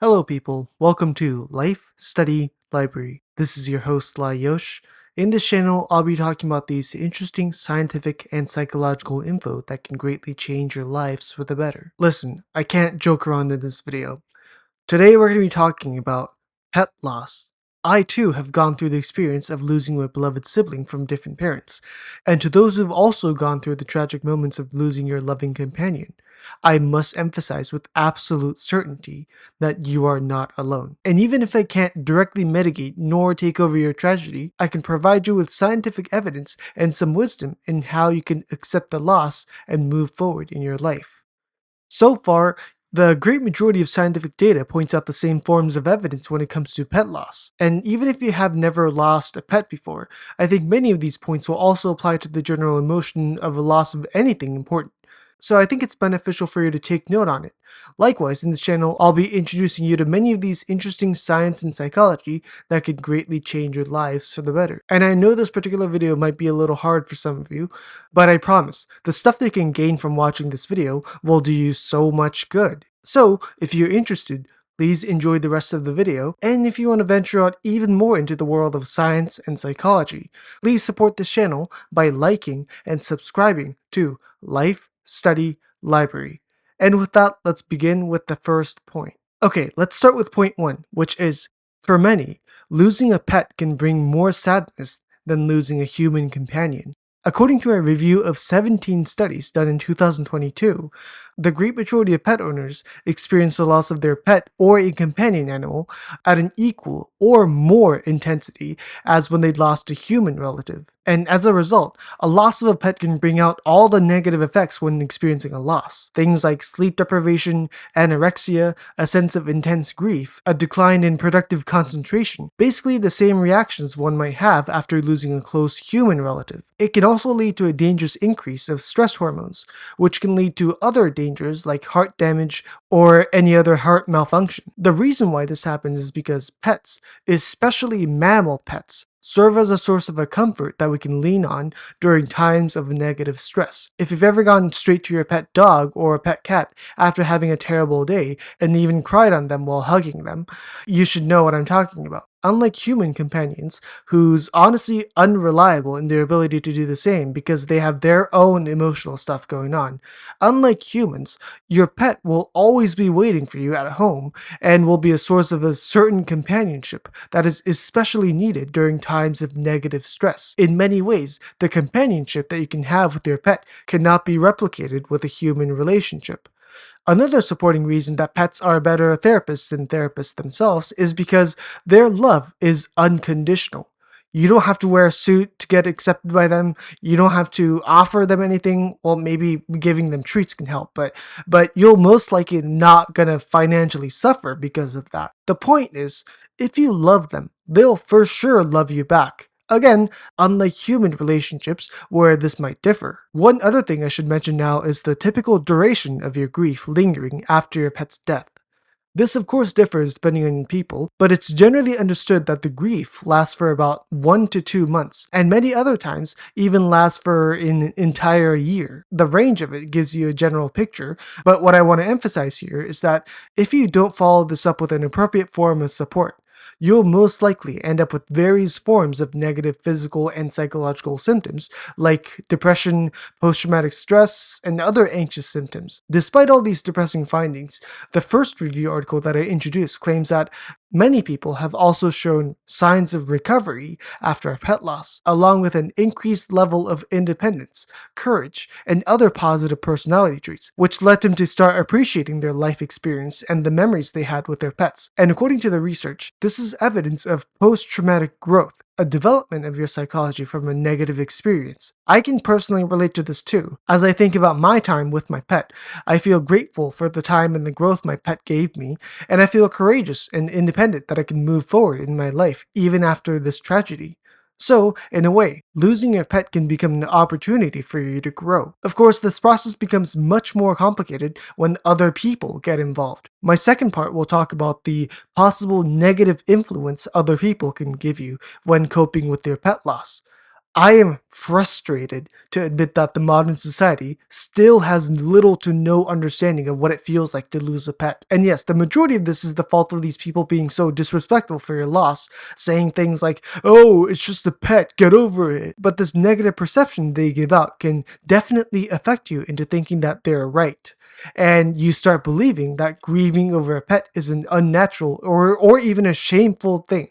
Hello people, welcome to Life Study Library. This is your host Yosh. In this channel, I'll be talking about these interesting scientific and psychological info that can greatly change your lives for the better. Listen, I can't joke around in this video. Today we're going to be talking about pet loss. I too have gone through the experience of losing my beloved sibling from different parents, and to those who've also gone through the tragic moments of losing your loving companion, I must emphasize with absolute certainty that you are not alone. And even if I can't directly mitigate nor take over your tragedy, I can provide you with scientific evidence and some wisdom in how you can accept the loss and move forward in your life. So far, the great majority of scientific data points out the same forms of evidence when it comes to pet loss. And even if you have never lost a pet before, I think many of these points will also apply to the general emotion of a loss of anything important. So I think it's beneficial for you to take note on it. Likewise, in this channel, I'll be introducing you to many of these interesting science and psychology that could greatly change your lives for the better. And I know this particular video might be a little hard for some of you, but I promise, the stuff that you can gain from watching this video will do you so much good. So, if you're interested, please enjoy the rest of the video, and if you want to venture out even more into the world of science and psychology, please support this channel by liking and subscribing to Life Study Library. And with that, let's begin with the first point. Okay, let's start with point 1, which is, for many, losing a pet can bring more sadness than losing a human companion. According to a review of 17 studies done in 2022, the great majority of pet owners experience the loss of their pet or a companion animal at an equal or more intensity as when they lost a human relative. And as a result, a loss of a pet can bring out all the negative effects when experiencing a loss. Things like sleep deprivation, anorexia, a sense of intense grief, a decline in productive concentration, basically the same reactions one might have after losing a close human relative. It can also lead to a dangerous increase of stress hormones, which can lead to other dangers like heart damage or any other heart malfunction. The reason why this happens is because pets, especially mammal pets, serve as a source of a comfort that we can lean on during times of negative stress. If you've ever gone straight to your pet dog or a pet cat after having a terrible day and even cried on them while hugging them, you should know what I'm talking about. Unlike human companions, who's honestly unreliable in their ability to do the same because they have their own emotional stuff going on, unlike humans, your pet will always be waiting for you at home and will be a source of a certain companionship that is especially needed during times of negative stress. In many ways, the companionship that you can have with your pet cannot be replicated with a human relationship. Another supporting reason that pets are better therapists than therapists themselves is because their love is unconditional. You don't have to wear a suit to get accepted by them. You don't have to offer them anything. Well, maybe giving them treats can help, but you'll most likely not gonna financially suffer because of that. The point is, if you love them, they'll for sure love you back. Again, unlike human relationships where this might differ. One other thing I should mention now is the typical duration of your grief lingering after your pet's death. This of course differs depending on people, but it's generally understood that the grief lasts for about 1 to 2 months, and many other times even lasts for an entire year. The range of it gives you a general picture, but what I want to emphasize here is that if you don't follow this up with an appropriate form of support, you'll most likely end up with various forms of negative physical and psychological symptoms like depression, post-traumatic stress, and other anxious symptoms. Despite all these depressing findings, the first review article that I introduced claims that many people have also shown signs of recovery after a pet loss, along with an increased level of independence, courage, and other positive personality traits, which led them to start appreciating their life experience and the memories they had with their pets. And according to the research, this is evidence of post-traumatic growth, a development of your psychology from a negative experience. I can personally relate to this too. As I think about my time with my pet, I feel grateful for the time and the growth my pet gave me, and I feel courageous and independent that I can move forward in my life even after this tragedy. So, in a way, losing your pet can become an opportunity for you to grow. Of course, this process becomes much more complicated when other people get involved. My second part will talk about the possible negative influence other people can give you when coping with your pet loss. I am frustrated to admit that the modern society still has little to no understanding of what it feels like to lose a pet. And yes, the majority of this is the fault of these people being so disrespectful for your loss, saying things like, oh, it's just a pet, get over it. But this negative perception they give out can definitely affect you into thinking that they're right. And you start believing that grieving over a pet is an unnatural or even a shameful thing.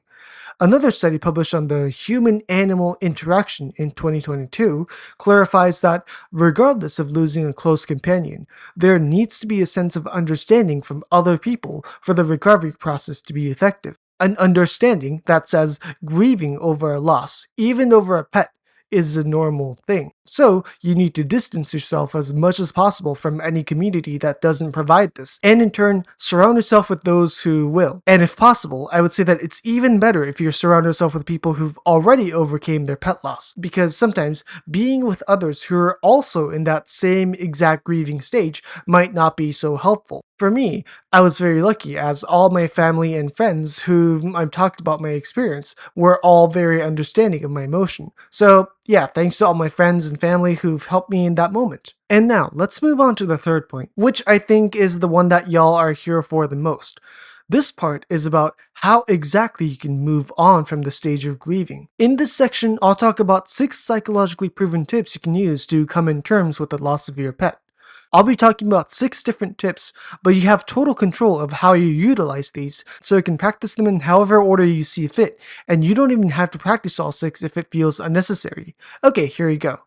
Another study published on the human animal interaction in 2022 clarifies that, regardless of losing a close companion, there needs to be a sense of understanding from other people for the recovery process to be effective. An understanding that says grieving over a loss, even over a pet, is a normal thing. So, you need to distance yourself as much as possible from any community that doesn't provide this, and in turn, surround yourself with those who will. And if possible, I would say that it's even better if you surround yourself with people who've already overcame their pet loss, because sometimes being with others who are also in that same exact grieving stage might not be so helpful. For me, I was very lucky as all my family and friends whom I've talked about my experience were all very understanding of my emotion. So yeah, thanks to all my friends and family who've helped me in that moment. And now, let's move on to the third point, which I think is the one that y'all are here for the most. This part is about how exactly you can move on from the stage of grieving. In this section, I'll talk about 6 psychologically proven tips you can use to come in terms with the loss of your pet. I'll be talking about 6 different tips, but you have total control of how you utilize these, so you can practice them in however order you see fit, and you don't even have to practice all 6 if it feels unnecessary. Okay, here you go.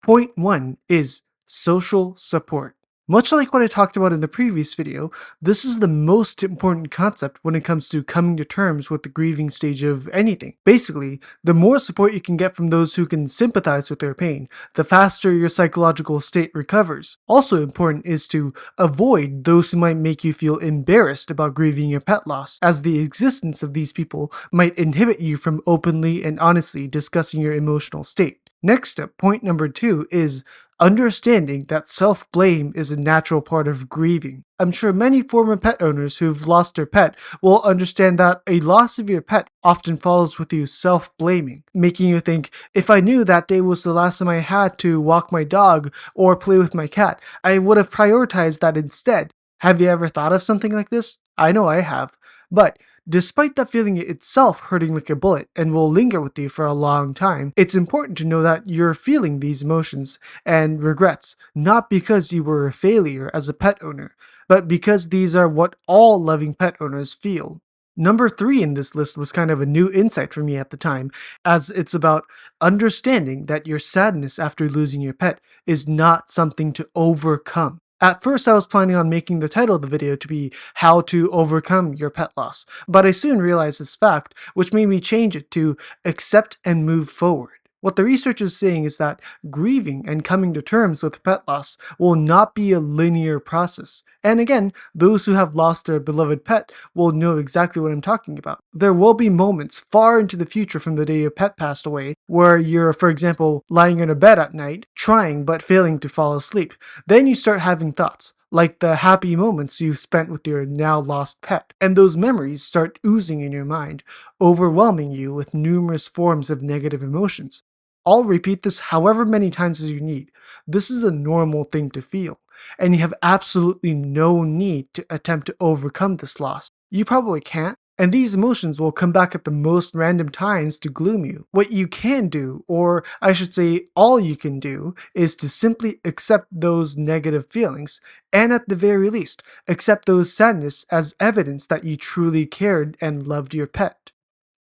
Point 1 is social support. Much like what I talked about in the previous video, this is the most important concept when it comes to coming to terms with the grieving stage of anything. Basically, the more support you can get from those who can sympathize with their pain, the faster your psychological state recovers. Also important is to avoid those who might make you feel embarrassed about grieving your pet loss, as the existence of these people might inhibit you from openly and honestly discussing your emotional state. Next up, point number 2 is understanding that self-blame is a natural part of grieving. I'm sure many former pet owners who've lost their pet will understand that a loss of your pet often follows with you self-blaming, making you think, if I knew that day was the last time I had to walk my dog or play with my cat, I would have prioritized that instead. Have you ever thought of something like this? I know I have. But despite that feeling itself hurting like a bullet and will linger with you for a long time, it's important to know that you're feeling these emotions and regrets, not because you were a failure as a pet owner, but because these are what all loving pet owners feel. Number 3 in this list was kind of a new insight for me at the time, as it's about understanding that your sadness after losing your pet is not something to overcome. At first, I was planning on making the title of the video to be How to Overcome Your Pet Loss, but I soon realized this fact, which made me change it to Accept and Move Forward. What the research is saying is that grieving and coming to terms with pet loss will not be a linear process. And again, those who have lost their beloved pet will know exactly what I'm talking about. There will be moments far into the future from the day your pet passed away where you're, for example, lying in a bed at night, trying but failing to fall asleep. Then you start having thoughts, like the happy moments you've spent with your now lost pet, and those memories start oozing in your mind, overwhelming you with numerous forms of negative emotions. I'll repeat this however many times as you need. This is a normal thing to feel, and you have absolutely no need to attempt to overcome this loss. You probably can't, and these emotions will come back at the most random times to gloom you. What you can do, or I should say all you can do, is to simply accept those negative feelings, and at the very least, accept those sadness as evidence that you truly cared and loved your pet.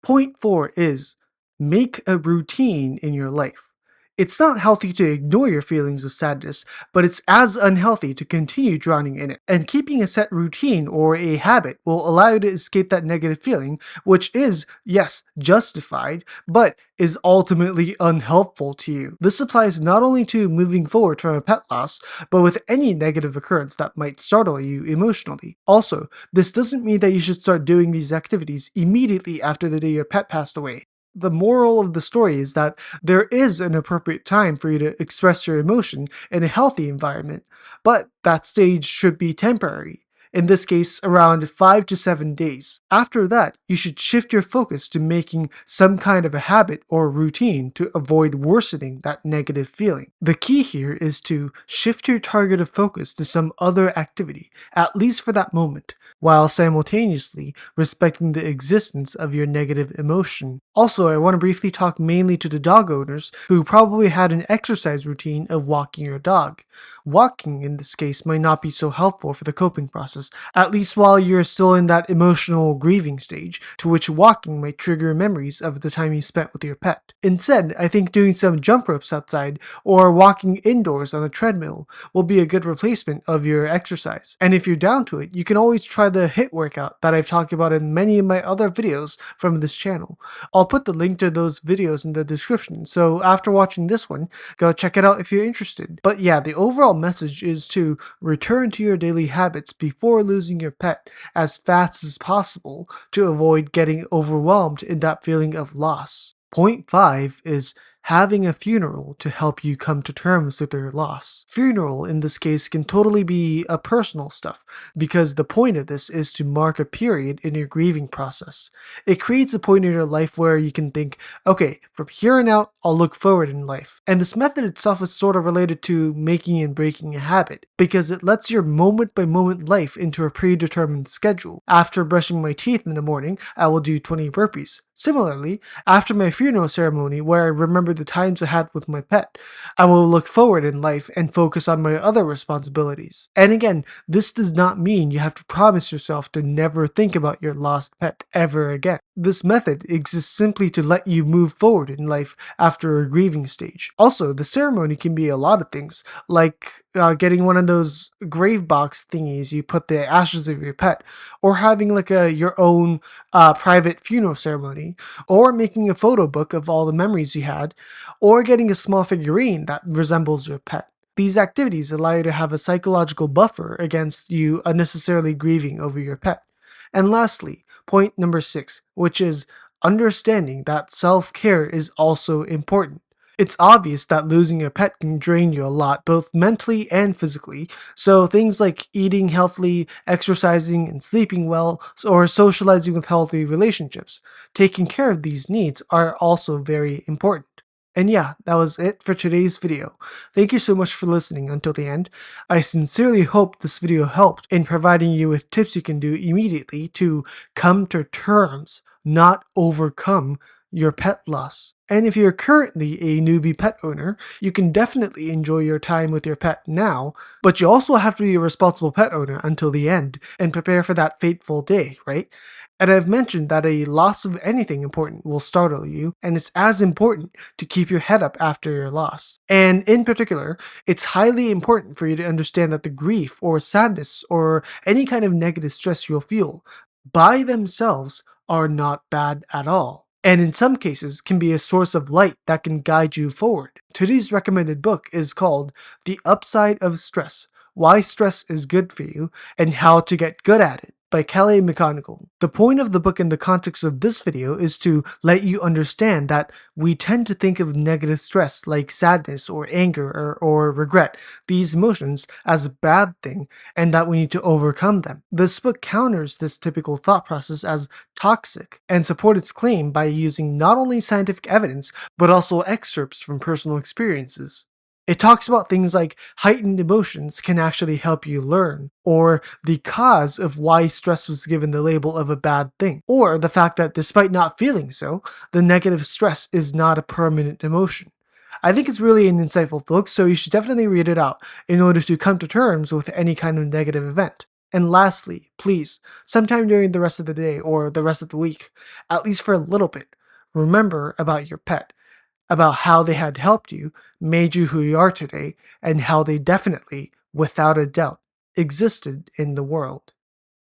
Point 4 is make a routine in your life. It's not healthy to ignore your feelings of sadness, but it's as unhealthy to continue drowning in it. And keeping a set routine or a habit will allow you to escape that negative feeling, which is, yes, justified, but is ultimately unhelpful to you. This applies not only to moving forward from a pet loss, but with any negative occurrence that might startle you emotionally. Also, this doesn't mean that you should start doing these activities immediately after the day your pet passed away. The moral of the story is that there is an appropriate time for you to express your emotion in a healthy environment, but that stage should be temporary. in this case around 5 to 7 days. After that, you should shift your focus to making some kind of a habit or routine to avoid worsening that negative feeling. The key here is to shift your target of focus to some other activity, at least for that moment, while simultaneously respecting the existence of your negative emotion. Also, I want to briefly talk mainly to the dog owners who probably had an exercise routine of walking your dog. Walking, in this case, might not be so helpful for the coping process, at least while you're still in that emotional grieving stage, to which walking might trigger memories of the time you spent with your pet. Instead, I think doing some jump ropes outside or walking indoors on a treadmill will be a good replacement of your exercise. And if you're down to it, you can always try the HIIT workout that I've talked about in many of my other videos from this channel. I'll put the link to those videos in the description, so after watching this one, go check it out if you're interested. But yeah, the overall message is to return to your daily habits before losing your pet as fast as possible to avoid getting overwhelmed in that feeling of loss. Point 5 is having a funeral to help you come to terms with your loss. Funeral in this case can totally be a personal stuff, because the point of this is to mark a period in your grieving process. It creates a point in your life where you can think, okay, from here on out, I'll look forward in life. And this method itself is sort of related to making and breaking a habit, because it lets your moment by moment life into a predetermined schedule. After brushing my teeth in the morning, I will do 20 burpees. Similarly, after my funeral ceremony, where I remember the times I had with my pet, I will look forward in life and focus on my other responsibilities. And again, this does not mean you have to promise yourself to never think about your lost pet ever again. This method exists simply to let you move forward in life after a grieving stage. Also, the ceremony can be a lot of things, like getting one of those grave box thingies you put the ashes of your pet, or having like your own private funeral ceremony, or making a photo book of all the memories you had, or getting a small figurine that resembles your pet. These activities allow you to have a psychological buffer against you unnecessarily grieving over your pet. And lastly, point number 6, which is understanding that self-care is also important. It's obvious that losing a pet can drain you a lot, both mentally and physically, so things like eating healthily, exercising and sleeping well, or socializing with healthy relationships, taking care of these needs are also very important. And yeah, that was it for today's video. Thank you so much for listening until the end. I sincerely hope this video helped in providing you with tips you can do immediately to come to terms, not overcome, your pet loss. And if you're currently a newbie pet owner, you can definitely enjoy your time with your pet now, but you also have to be a responsible pet owner until the end and prepare for that fateful day, right? And I've mentioned that a loss of anything important will startle you, and it's as important to keep your head up after your loss. And in particular, it's highly important for you to understand that the grief or sadness or any kind of negative stress you'll feel by themselves are not bad at all, and in some cases can be a source of light that can guide you forward. Today's recommended book is called The Upside of Stress: Why Stress is Good for You and How to Get Good at It by Kelly McGonigal. The point of the book in the context of this video is to let you understand that we tend to think of negative stress like sadness or anger or regret, these emotions, as a bad thing, and that we need to overcome them. This book counters this typical thought process as toxic and supports its claim by using not only scientific evidence but also excerpts from personal experiences. It talks about things like heightened emotions can actually help you learn, or the cause of why stress was given the label of a bad thing, or the fact that despite not feeling so, the negative stress is not a permanent emotion. I think it's really an insightful book, so you should definitely read it out in order to come to terms with any kind of negative event. And lastly, please, sometime during the rest of the day or the rest of the week, at least for a little bit, remember about your pet, about how they had helped you, made you who you are today, and how they definitely, without a doubt, existed in the world.